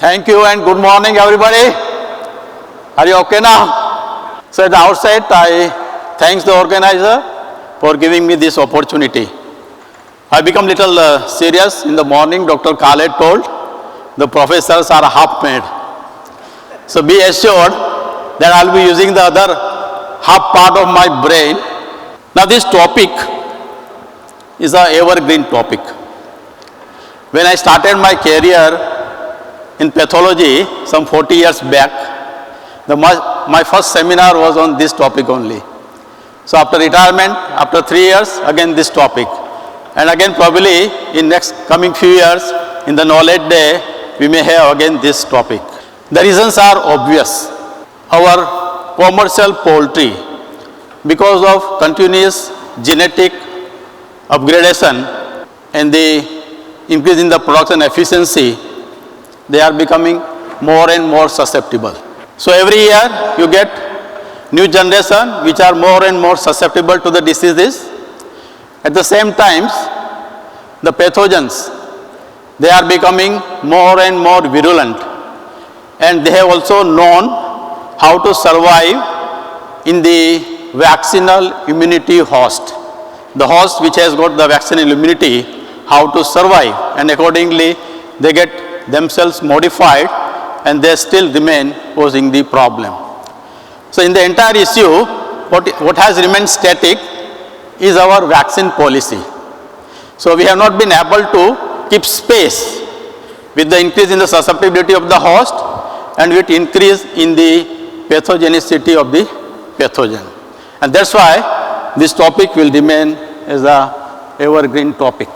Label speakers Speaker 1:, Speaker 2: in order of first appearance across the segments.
Speaker 1: Thank you and good morning everybody. Are you okay now? So at the outset, I thank the organizer for giving me this opportunity. I become little serious in the morning. Dr. Khaled told the professors are half made. So be assured that I'll be using the other half part of my brain. Now this topic is an evergreen topic. When I started my career in pathology some 40 years back, my first seminar was on this topic only. So after retirement, after 3 years, again this topic. And again probably in next coming few years, in the knowledge day, we may have again this topic. The reasons are obvious. Our commercial poultry, because of continuous genetic upgradation and the increase in the production efficiency, they are becoming more and more susceptible. So every year you get new generation which are more and more susceptible to the diseases. At the same time, the pathogens, they are becoming more and more virulent, and they have also known how to survive in the vaccinal immunity host. The host which has got the vaccinal immunity, how to survive, and accordingly they get themselves modified and they still remain posing the problem. So in the entire issue, what has remained static is our vaccine policy. So we have not been able to keep space with the increase in the susceptibility of the host and with increase in the pathogenicity of the pathogen. And that's why this topic will remain as a evergreen topic.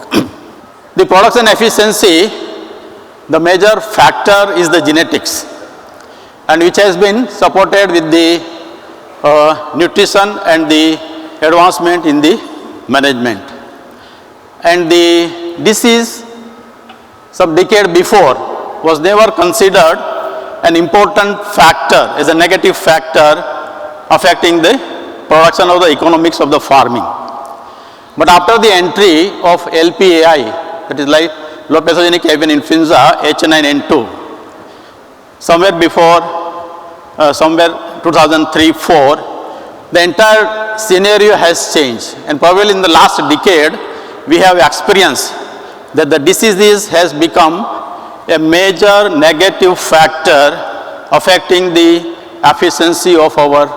Speaker 1: The production efficiency, the major factor is the genetics, and which has been supported with the nutrition and the advancement in the management. And the disease some decade before was never considered an important factor, as a negative factor affecting the production of the economics of the farming. But after the entry of LPAI, that is like low pathogenic avian influenza H9N2, somewhere before, somewhere 2003-04, the entire scenario has changed, and probably in the last decade we have experienced that the diseases has become a major negative factor affecting the efficiency of our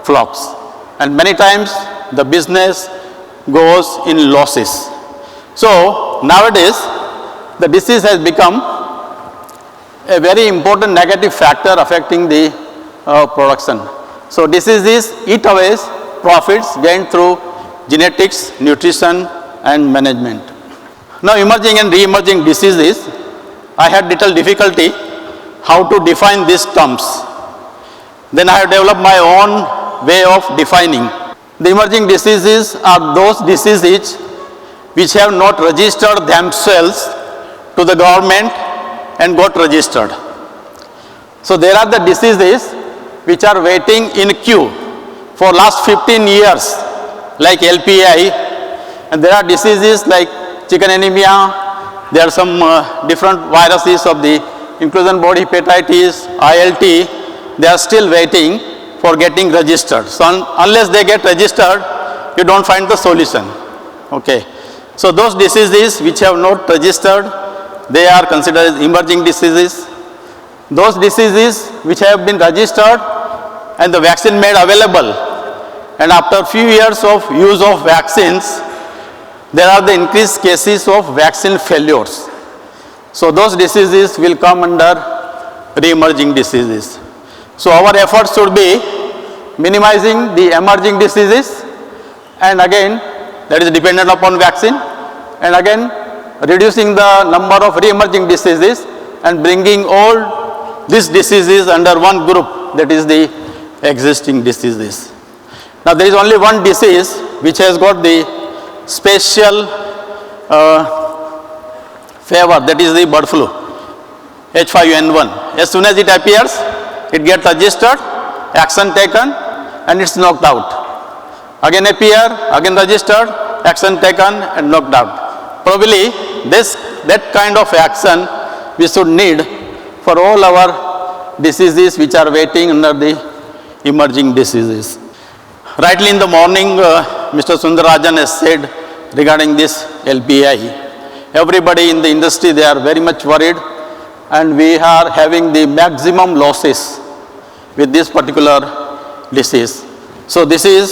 Speaker 1: flocks, and many times the business goes in losses. So nowadays the disease has become a very important negative factor affecting the production. So diseases eat away profits gained through genetics, nutrition and management. Now emerging and re-emerging diseases, I had little difficulty how to define these terms. Then I have developed my own way of defining. The emerging diseases are those diseases which have not registered themselves to the government and got registered. So there are the diseases which are waiting in queue for last 15 years, like LPI, and there are diseases like chicken anemia, there are some different viruses of the inclusion body hepatitis, ILT, they are still waiting for getting registered. So unless they get registered, you don't find the solution. Okay. So those diseases which have not registered, they are considered as emerging diseases. Those diseases which have been registered and the vaccine made available, and after few years of use of vaccines, there are the increased cases of vaccine failures. So those diseases will come under re-emerging diseases. So our efforts should be minimizing the emerging diseases, and again that is dependent upon vaccine, and again reducing the number of re-emerging diseases and bringing all these diseases under one group, that is the existing diseases. Now there is only one disease which has got the special favor, that is the bird flu, H5N1. As soon as it appears, it gets registered, action taken, and it's knocked out. Again appear, again registered, action taken and knocked out. Probably that kind of action we should need for all our diseases which are waiting under the emerging diseases. Rightly in the morning, Mr. Sundarajan has said regarding this LPI. Everybody in the industry, they are very much worried, and we are having the maximum losses with this particular disease. So this is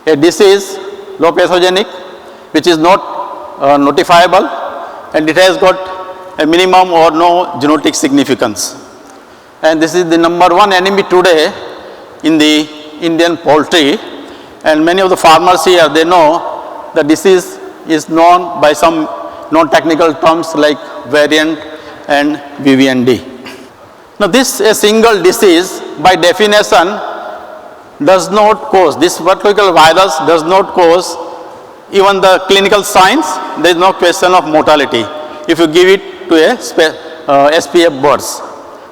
Speaker 1: a disease, low pathogenic, which is not notifiable, and it has got a minimum or no genetic significance. And this is the number one enemy today in the Indian poultry, and many of the farmers here, they know the disease is known by some non-technical terms like variant and VVND. Now this a single disease by definition does not cause, this particular virus does not cause even the clinical signs. There is no question of mortality if you give it to a SPF birds.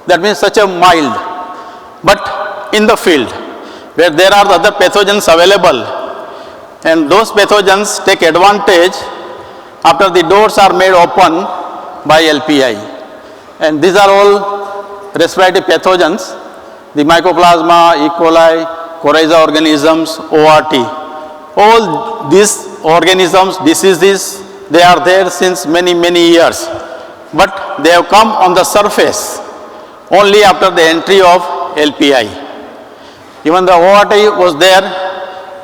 Speaker 1: That means such a mild. But in the field where there are other pathogens available, and those pathogens take advantage after the doors are made open by LPI. And these are all respiratory pathogens, the Mycoplasma, E. coli, coryza organisms, ORT. All these organisms, diseases, they are there since many, many years. But they have come on the surface only after the entry of LPI. Even the ORT was there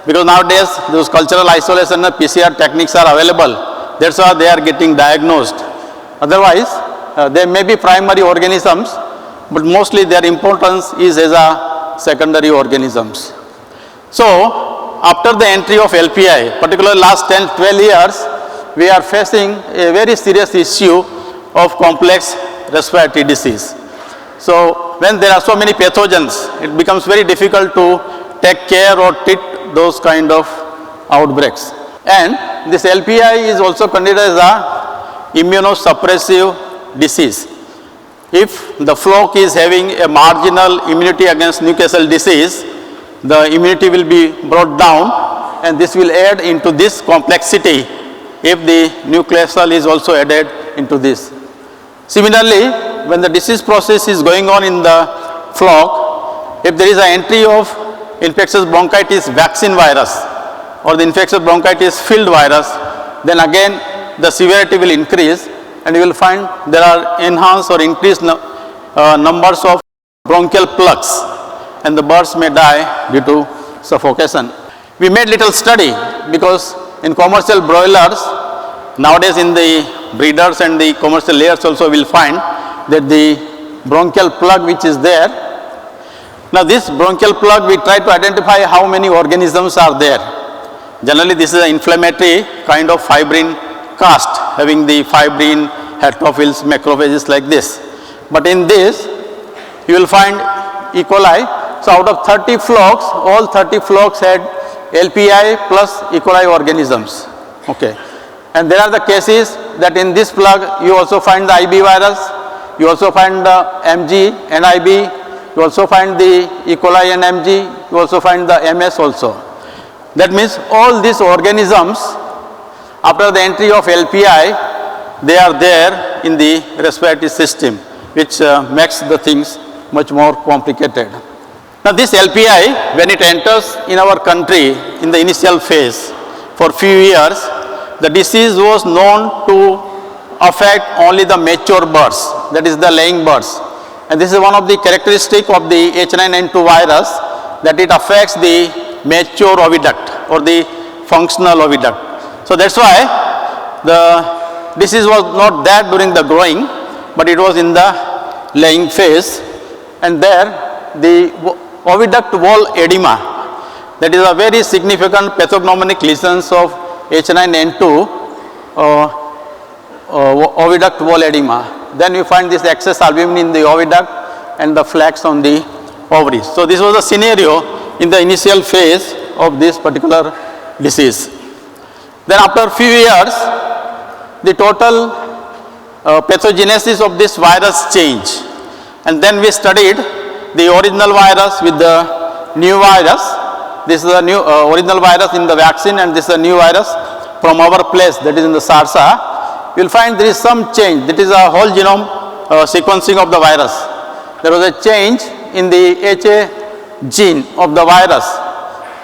Speaker 1: because nowadays those cultural isolation and PCR techniques are available. That's why they are getting diagnosed. Otherwise, they may be primary organisms, but mostly their importance is as a secondary organisms. So, after the entry of LPI, particularly last 10-12 years, we are facing a very serious issue of complex respiratory disease. So, when there are so many pathogens, it becomes very difficult to take care or treat those kind of outbreaks. And this LPI is also considered as a immunosuppressive disease. If the flock is having a marginal immunity against Newcastle disease, the immunity will be brought down, and this will add into this complexity if the Newcastle is also added into this. Similarly, when the disease process is going on in the flock, if there is an entry of infectious bronchitis vaccine virus or the infectious bronchitis field virus, then again the severity will increase, and you will find there are enhanced or increased numbers of bronchial plugs, and the birds may die due to suffocation. We made little study because in commercial broilers, nowadays in the breeders and the commercial layers also will find that the bronchial plug which is there. Now this bronchial plug, we try to identify how many organisms are there. Generally this is an inflammatory kind of fibrin cast having the fibrin, heterophils, macrophages like this. But in this you will find E. coli. So out of 30 flocks, all 30 flocks had LPI plus E. coli organisms. Okay. And there are the cases that in this plug you also find the IB virus, you also find the MG, NIB, you also find the E. coli and MG, you also find the MS also. That means all these organisms, after the entry of LPI, they are there in the respiratory system, which makes the things much more complicated. Now this LPI, when it enters in our country in the initial phase, for few years, the disease was known to affect only the mature birds, that is the laying birds. And this is one of the characteristics of the H9N2 virus, that it affects the mature oviduct or the functional oviduct. So that's why the disease was not there during the growing, but it was in the laying phase. And there the oviduct wall edema, that is a very significant pathognomonic lesions of H9N2 oviduct wall edema. Then you find this excess albumin in the oviduct and the flax on the ovaries. So this was a scenario in the initial phase of this particular disease. Then after a few years, the total pathogenesis of this virus changed. And then we studied the original virus with the new virus. This is the new original virus in the vaccine, and this is a new virus from our place, that is in the SARSA. You will find there is some change. That is a whole genome sequencing of the virus. There was a change in the HA gene of the virus.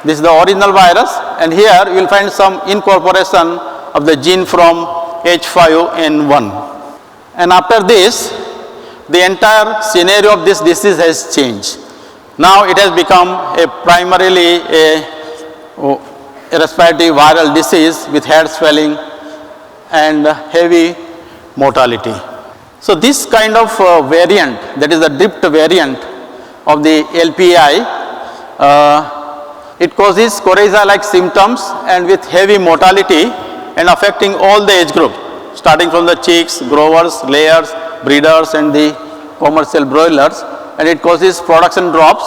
Speaker 1: This is the original virus, and here you will find some incorporation of the gene from H5N1. And after this, the entire scenario of this disease has changed. Now it has become a primarily a respiratory viral disease with head swelling and heavy mortality. So this kind of variant, that is the drift variant of the LPI, it causes coryza-like symptoms and with heavy mortality and affecting all the age group, starting from the chicks, growers, layers, breeders and the commercial broilers, and it causes production drops,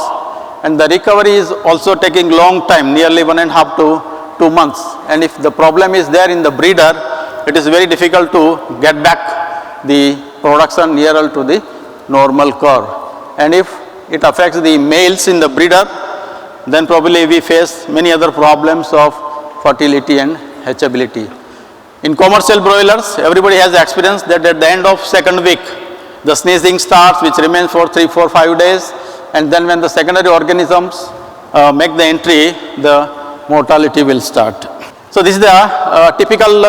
Speaker 1: and the recovery is also taking long time, nearly 1.5 to 2 months. And if the problem is there in the breeder, it is very difficult to get back the production nearer to the normal curve. And if it affects the males in the breeder, then probably we face many other problems of fertility and hatchability. In commercial broilers, everybody has experienced that at the end of second week, the sneezing starts, which remains for 3, 4, 5 days, and then when the secondary organisms make the entry, the mortality will start. So this is the typical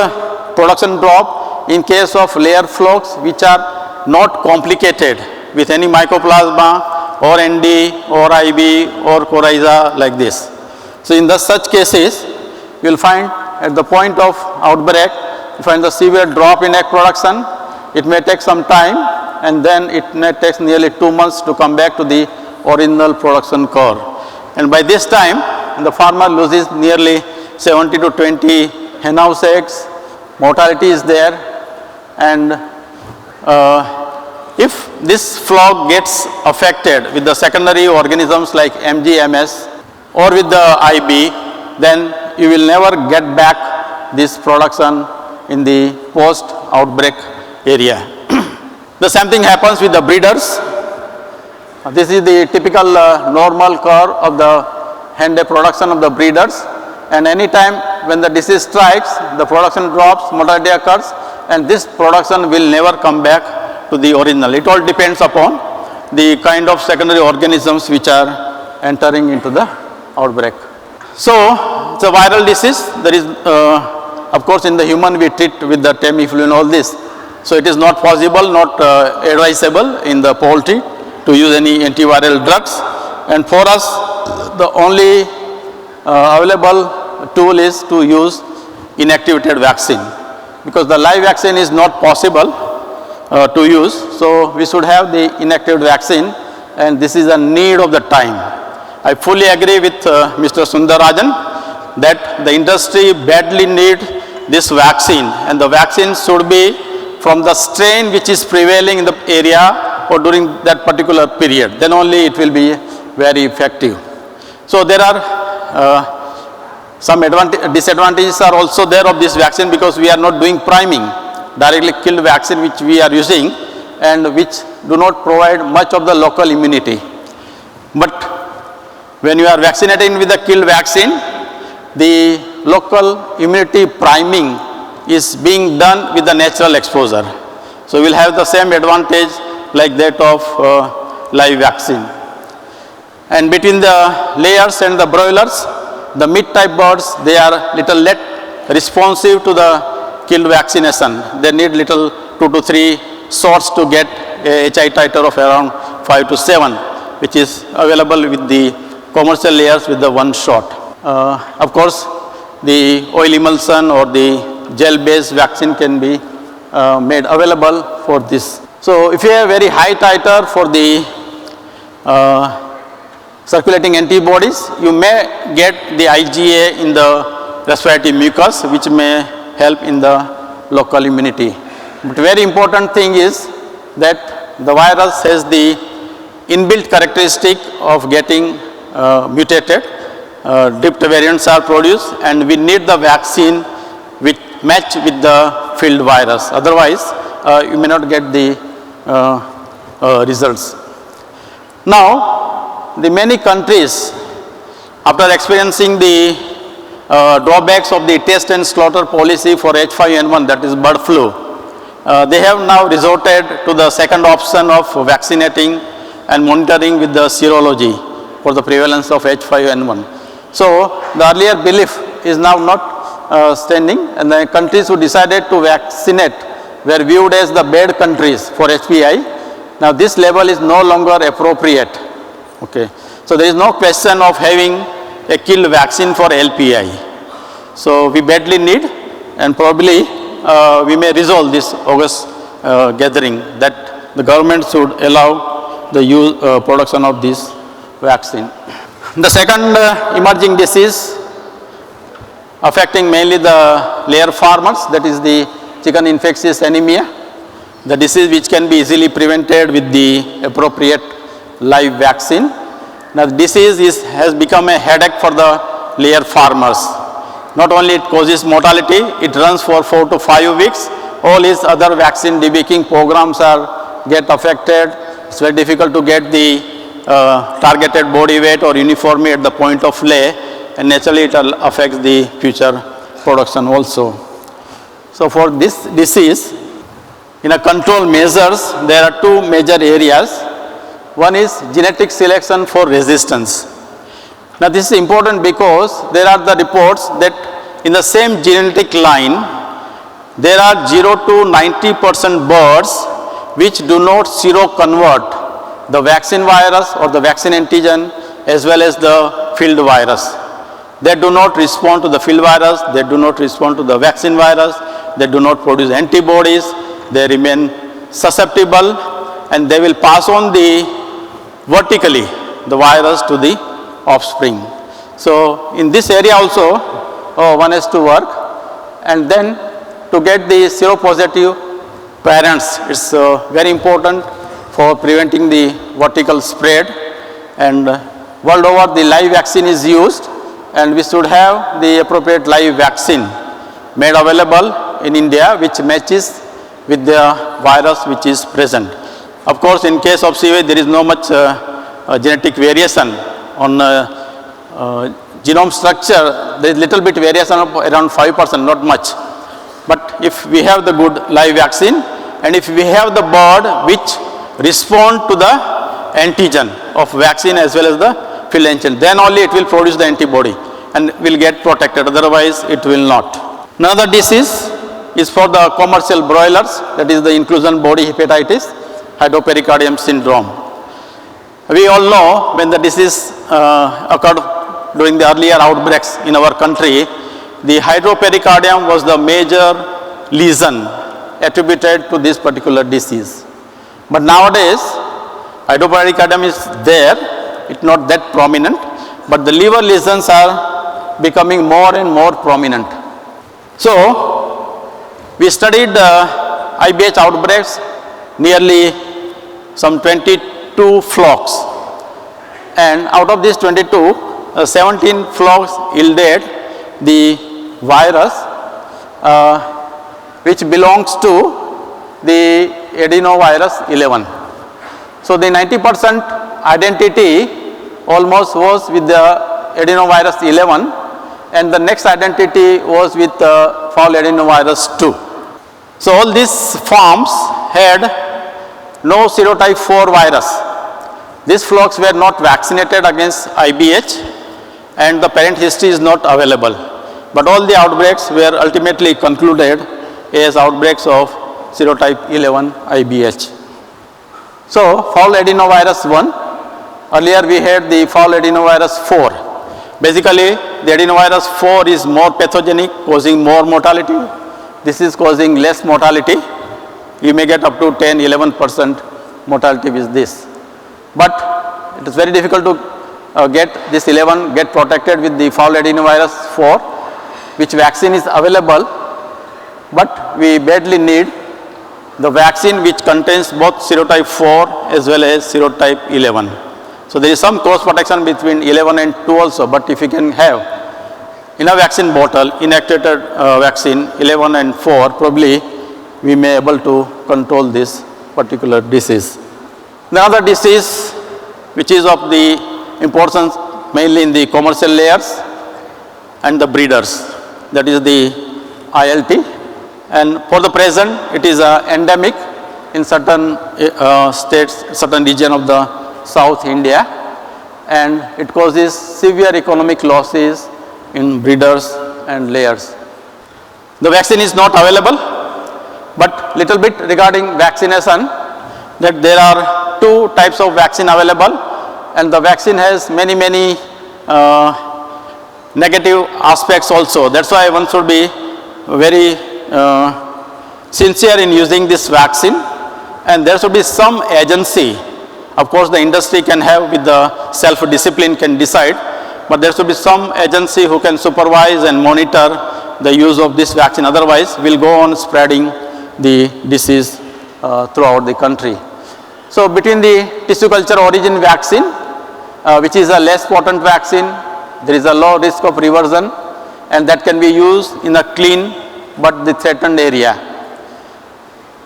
Speaker 1: production drop in case of layer flocks which are not complicated with any mycoplasma or ND or IB or coryza like this. So in such cases, you will find at the point of outbreak, you find the severe drop in egg production. It may take some time, and then it may take nearly 2 months to come back to the original production curve. And by this time, the farmer loses nearly 70 to 20 hen house eggs, mortality is there, and if this flock gets affected with the secondary organisms like MGMS or with the IB, then you will never get back this production in the post-outbreak area. The same thing happens with the breeders. This is the typical normal curve of the hen day production of the breeders, and any time when the disease strikes, the production drops, mortality occurs, and this production will never come back to the original. It all depends upon the kind of secondary organisms which are entering into the outbreak. So it's a viral disease. There is, of course, in the human we treat with the Tamiflu and all this. So it is not possible, not advisable in the poultry to use any antiviral drugs. And for us, the only available tool is to use inactivated vaccine, because the live vaccine is not possible to use. So we should have the inactivated vaccine, and this is a need of the time. I fully agree with Mr. Sundarajan that the industry badly needs this vaccine, and the vaccine should be from the strain which is prevailing in the area or during that particular period. Then only it will be very effective. So there are some disadvantages are also there of this vaccine, because we are not doing priming, directly killed vaccine which we are using, and which do not provide much of the local immunity. But when you are vaccinating with the killed vaccine, the local immunity priming is being done with the natural exposure. So we will have the same advantage like that of live vaccine. And between the layers and the broilers, the meat-type birds, they are little less responsive to the killed vaccination. They need little 2 to 3 shots to get a HI titer of around 5 to 7, which is available with the commercial layers with the 1 shot. Of course, the oil emulsion or the gel-based vaccine can be made available for this. So if you have very high titer for the circulating antibodies, you may get the IgA in the respiratory mucus, which may help in the local immunity. But very important thing is that the virus has the inbuilt characteristic of getting mutated. Drift variants are produced, and we need the vaccine which match with the field virus. Otherwise, you may not get the results. Now, the many countries, after experiencing the drawbacks of the test and slaughter policy for H5N1, that is bird flu, they have now resorted to the second option of vaccinating and monitoring with the serology for the prevalence of H5N1. So the earlier belief is now not standing, and the countries who decided to vaccinate were viewed as the bad countries for HPI. Now this label is no longer appropriate. Okay. So there is no question of having a kill vaccine for LPI. So we badly need, and probably we may resolve this August gathering, that the government should allow the use, production of this vaccine. The second emerging disease affecting mainly the layer farmers, that is the chicken infectious anemia, the disease which can be easily prevented with the appropriate live vaccine. Now the disease has become a headache for the layer farmers. Not only it causes mortality, it runs for 4 to 5 weeks. All his other vaccine debaking programs get affected. It's very difficult to get the targeted body weight or uniformity at the point of lay, and naturally it affects the future production also. So for this disease, in a control measures, there are two major areas. One is genetic selection for resistance. Now this is important because there are the reports that in the same genetic line, there are 0 to 90% birds which do not seroconvert the vaccine virus or the vaccine antigen as well as the field virus. They do not respond to the field virus, they do not respond to the vaccine virus, they do not produce antibodies, they remain susceptible, and they will pass on vertically the virus to the offspring. So in this area also one has to work, and then to get the seropositive parents, it's very important for preventing the vertical spread, and world over the live vaccine is used, and we should have the appropriate live vaccine made available in India which matches with the virus which is present. Of course, in case of CV, there is no much genetic variation on genome structure. There is little bit variation of around 5%, not much. But if we have the good live vaccine, and if we have the bird which respond to the antigen of vaccine as well as the field antigen, then only it will produce the antibody and will get protected, otherwise it will not. Another disease is for the commercial broilers, that is the inclusion body hepatitis, hydropericardium syndrome. We all know when the disease occurred during the earlier outbreaks in our country, the hydropericardium was the major lesion attributed to this particular disease. But nowadays, hydropericardium is there, it's not that prominent, but the liver lesions are becoming more and more prominent. So, we studied IBH outbreaks, nearly some 22 flocks, and out of these 22, 17 flocks yielded the virus which belongs to the adenovirus 11. So the 90% identity almost was with the adenovirus 11, and the next identity was with fowl adenovirus 2. So all these farms had no serotype 4 virus. These flocks were not vaccinated against IBH, and the parent history is not available. But all the outbreaks were ultimately concluded as outbreaks of serotype 11 IBH. So fowl adenovirus 1, earlier we had the fowl adenovirus 4. Basically the adenovirus 4 is more pathogenic, causing more mortality. This is causing less mortality. You may get up to 10-11% mortality with this. But it is very difficult to get this 11 get protected with the fowl adenovirus 4, which vaccine is available, but we badly need the vaccine which contains both serotype 4 as well as serotype 11. So there is some cross protection between 11 and 2 also, but if you can have in a vaccine bottle inactivated vaccine 11 and 4, probably we may able to control this particular disease. Another disease which is of the importance mainly in the commercial layers and the breeders, that is the ILT, And for the present, it is endemic in certain states, certain region of the South India, and it causes severe economic losses in breeders and layers. The vaccine is not available, but little bit regarding vaccination, that there are two types of vaccine available, and the vaccine has many negative aspects also. That's why one should be very sincere in using this vaccine, and there should be some agency. Of course, the industry can have, with the self-discipline, can decide, but there should be some agency who can supervise and monitor the use of this vaccine. Otherwise, we'll go on spreading the disease throughout the country. So between the tissue culture origin vaccine, which is a less potent vaccine, there is a low risk of reversion, and that can be used in a clean but the threatened area.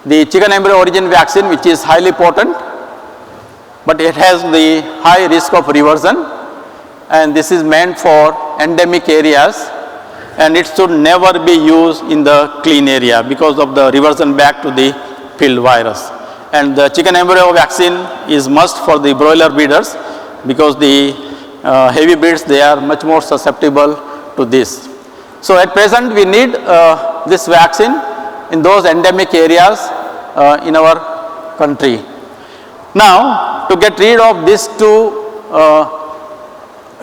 Speaker 1: The chicken embryo origin vaccine, which is highly potent, but it has the high risk of reversion, and this is meant for endemic areas, and it should never be used in the clean area because of the reversion back to the field virus. And the chicken embryo vaccine is must for the broiler breeders, because the heavy breeds, they are much more susceptible to this. So at present we need this vaccine in those endemic areas in our country. Now, to get rid of these two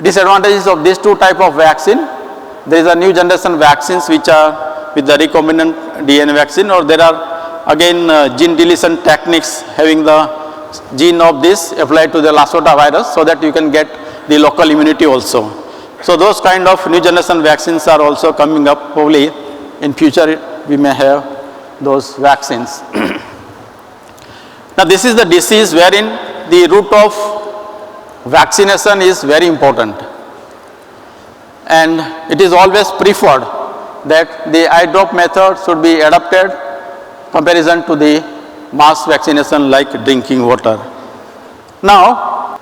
Speaker 1: disadvantages of these two type of vaccine, there is a new generation vaccines which are with the recombinant DNA vaccine, or there are again gene deletion techniques having the gene of this applied to the Lassa virus, so that you can get the local immunity also. So those kind of new generation vaccines are also coming up. Probably in future we may have those vaccines. Now this is the disease wherein the route of vaccination is very important, and it is always preferred that the eye drop method should be adapted comparison to the mass vaccination like drinking water. Now,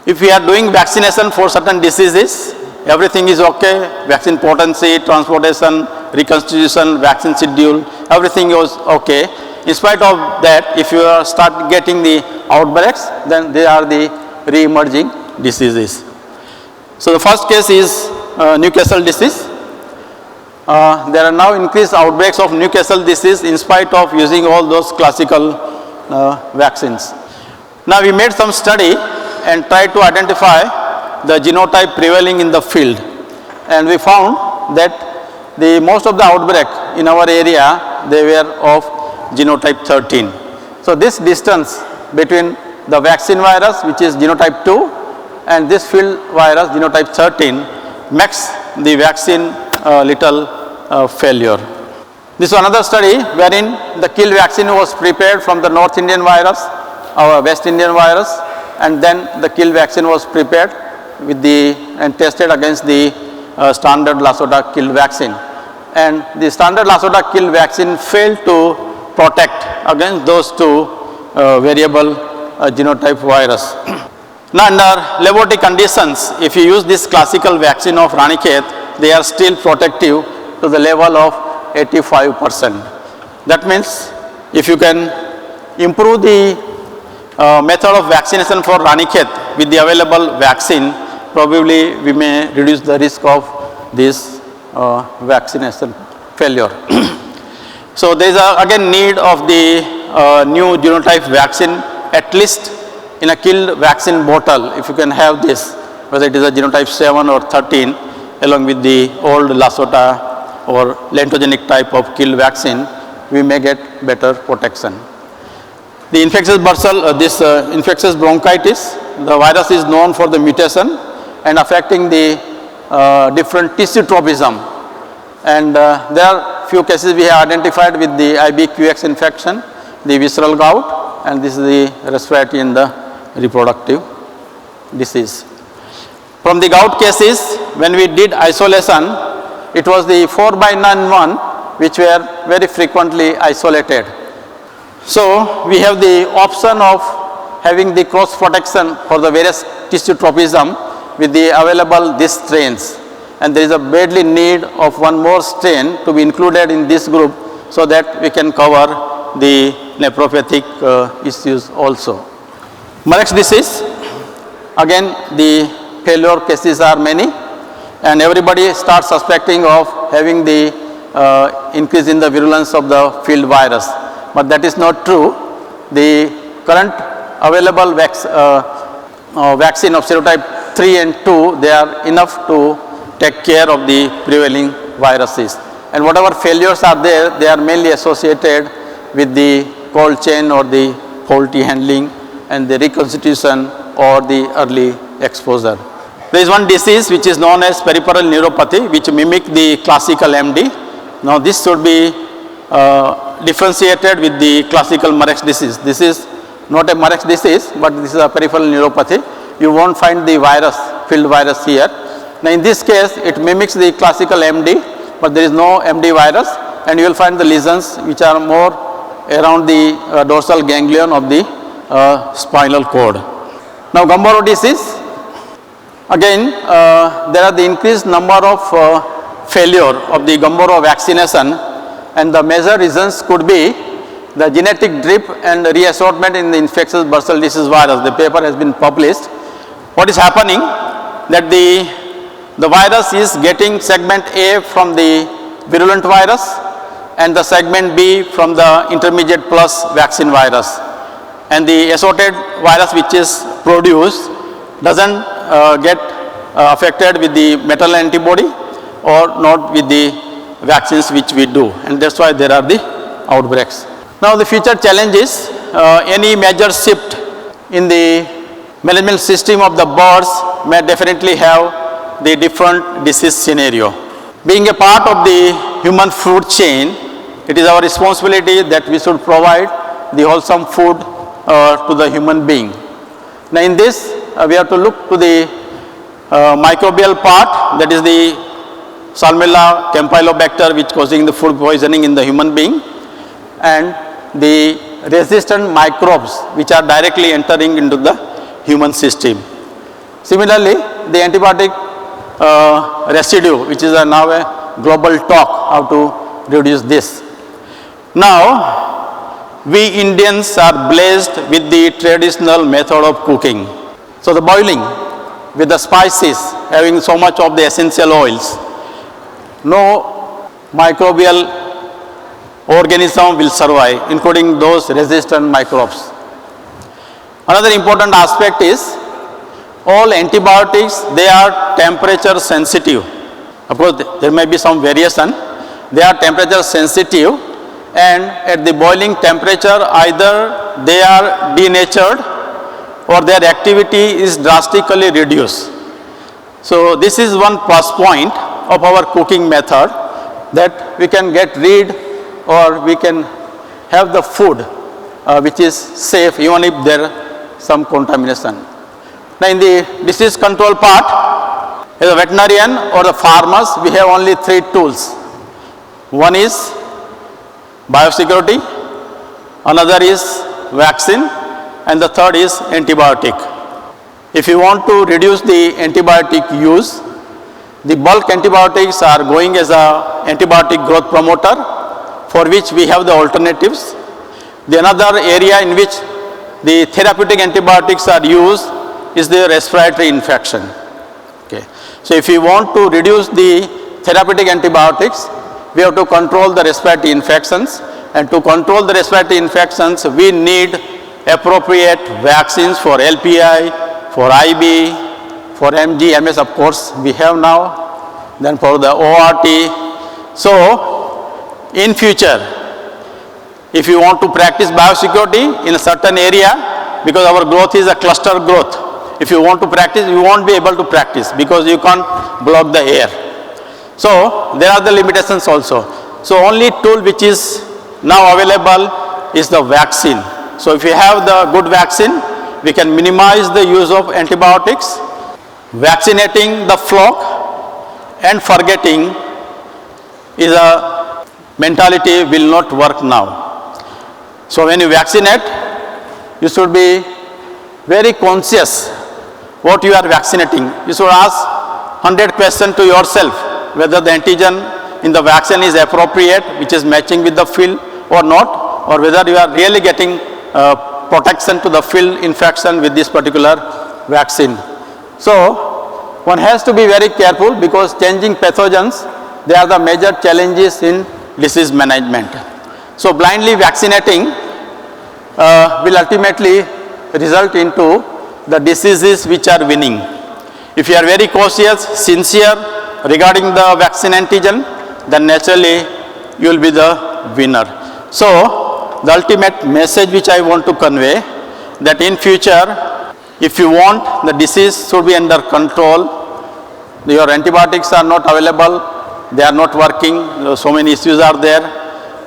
Speaker 1: if we are doing vaccination for certain diseases, everything is okay, vaccine potency, transportation, reconstitution, vaccine schedule, everything is okay. In spite of that, if you start getting the outbreaks, then they are the re-emerging diseases. So the first case is Newcastle disease. There are now increased outbreaks of Newcastle disease in spite of using all those classical vaccines. Now we made some study and tried to identify the genotype prevailing in the field, and we found that the most of the outbreak in our area, they were of genotype 13. So this distance between the vaccine virus, which is genotype 2, and this field virus genotype 13 makes the vaccine little failure. This is another study wherein the kill vaccine was prepared from the North Indian virus, our West Indian virus, and then the kill vaccine was prepared with the and tested against the standard Lassa kill vaccine. And the standard Lassa kill vaccine failed to protect against those two variable genotype virus. Now under laboratory conditions, if you use this classical vaccine of Ranikhet, they are still protective to the level of 85%. That means if you can improve the method of vaccination for Ranikhet with the available vaccine, probably we may reduce the risk of this vaccination failure. So there is again need of the new genotype vaccine, at least in a killed vaccine bottle. If you can have this, whether it is a genotype 7 or 13, along with the old Lassa or lentogenic type of kill vaccine, we may get better protection. The infectious infectious bronchitis, the virus is known for the mutation and affecting the different tissue tropism. And there are few cases we have identified with the IBQX infection, the visceral gout, and this is the respiratory and the reproductive disease. From the gout cases, when we did isolation, it was the 4/9 one which were very frequently isolated. So we have the option of having the cross protection for the various tissue tropism with the available these strains, and there is a badly need of one more strain to be included in this group, so that we can cover the nephropathic issues also. Murex disease, again the failure cases are many, and everybody starts suspecting of having the increase in the virulence of the field virus, but that is not true. The current available vaccine of serotype 3 and 2, they are enough to take care of the prevailing viruses. And whatever failures are there, they are mainly associated with the cold chain or the faulty handling and the reconstitution or the early exposure. There is one disease which is known as peripheral neuropathy, which mimic the classical MD. Now this should be differentiated with the classical Murex disease. This is not a Murex disease, but this is a peripheral neuropathy. You won't find the virus, field virus here. Now in this case, it mimics the classical MD, but there is no MD virus, and you will find the lesions which are more around the dorsal ganglion of the spinal cord. Now Mamuro disease, again there are the increased number of failure of the Mamuro vaccination, and the major reasons could be the genetic drift and reassortment in the infectious bursal disease virus. The paper has been published. What is happening, that the virus is getting segment A from the virulent virus and the segment B from the intermediate plus vaccine virus, and the assorted virus which is produced doesn't get affected with the maternal antibody or not with the vaccines which we do, and that's why there are the outbreaks. Now the future challenge is any major shift in the management system of the birds may definitely have the different disease scenario. Being a part of the human food chain, it is our responsibility that we should provide the wholesome food to the human being. Now in this we have to look to the microbial part, that is the Salmonella, Campylobacter, which causing the food poisoning in the human being, and the resistant microbes which are directly entering into the human system. Similarly, the antibiotic residue, which is now a global talk, how to reduce this. Now, we Indians are blessed with the traditional method of cooking. So the boiling with the spices, having so much of the essential oils, no microbial organism will survive, including those resistant microbes. Another important aspect is all antibiotics, they are temperature sensitive. Of course, there may be some variation. They are temperature sensitive, and at the boiling temperature either they are denatured or their activity is drastically reduced. So this is one plus point of our cooking method, that we can get rid or we can have the food which is safe even if there is some contamination. Now in the disease control part, as a veterinarian or the farmers, we have only 3 tools. One is biosecurity, another is vaccine, and the third is antibiotic. If you want to reduce the antibiotic use, the bulk antibiotics are going as a antibiotic growth promoter, for which we have the alternatives. The another area in which the therapeutic antibiotics are used is the respiratory infection. Okay. So if you want to reduce the therapeutic antibiotics, we have to control the respiratory infections, and to control the respiratory infections, we need appropriate vaccines for LPI, for IB, for MG, MS of course we have now, then for the ORT. So in future, if you want to practice biosecurity in a certain area, because our growth is a cluster growth, if you want to practice, you won't be able to practice because you can't block the air. So there are the limitations also. So only tool which is now available is the vaccine. So if you have the good vaccine, we can minimize the use of antibiotics. Vaccinating the flock and forgetting is a mentality will not work now. So when you vaccinate, you should be very conscious what you are vaccinating. You should ask 100 questions to yourself whether the antigen in the vaccine is appropriate, which is matching with the field or not, or whether you are really getting protection to the field infection with this particular vaccine. So one has to be very careful because changing pathogens, they are the major challenges in disease management. So blindly vaccinating will ultimately result into the diseases which are winning. If you are very cautious, sincere regarding the vaccine antigen, then naturally you will be the winner. So the ultimate message which I want to convey, that in future, if you want the disease should be under control, your antibiotics are not available, they are not working, so many issues are there.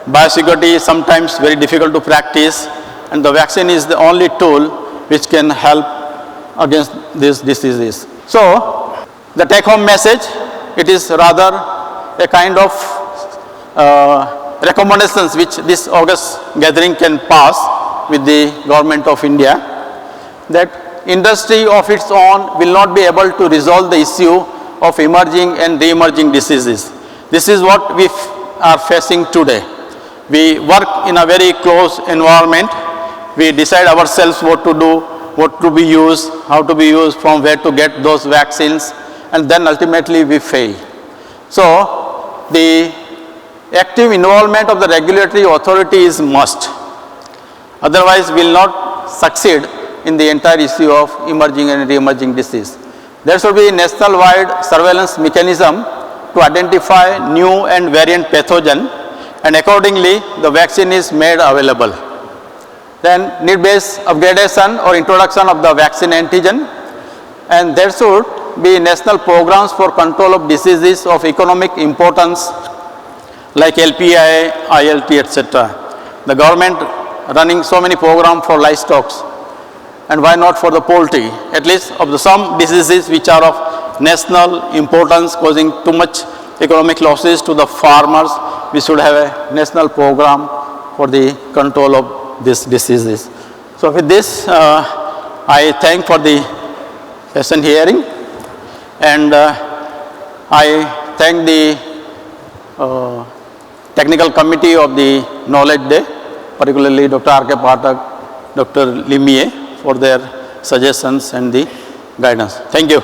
Speaker 1: Biosecurity is sometimes very difficult to practice, and the vaccine is the only tool which can help against these diseases. So the take-home message, it is rather a kind of recommendations which this August gathering can pass with the government of India, that industry of its own will not be able to resolve the issue of emerging and re-emerging diseases. This is what we are facing today. We work in a very close environment. We decide ourselves what to do, what to be used, how to be used, from where to get those vaccines, and then ultimately we fail. So the active involvement of the regulatory authority is must. Otherwise we will not succeed in the entire issue of emerging and re-emerging disease. There should be a national-wide surveillance mechanism to identify new and variant pathogen, and accordingly the vaccine is made available. Then need-based upgradation or introduction of the vaccine antigen, and there should be national programs for control of diseases of economic importance like LPI, ILT, etc. The government running so many programs for livestock, and why not for the poultry? At least of the some diseases which are of national importance, causing too much economic losses to the farmers, we should have a national program for the control of these diseases. So with this, I thank for the session hearing, and I thank the technical committee of the Knowledge Day, particularly Dr. R.K. Pathak, Dr. Limie, for their suggestions and the guidance. Thank you.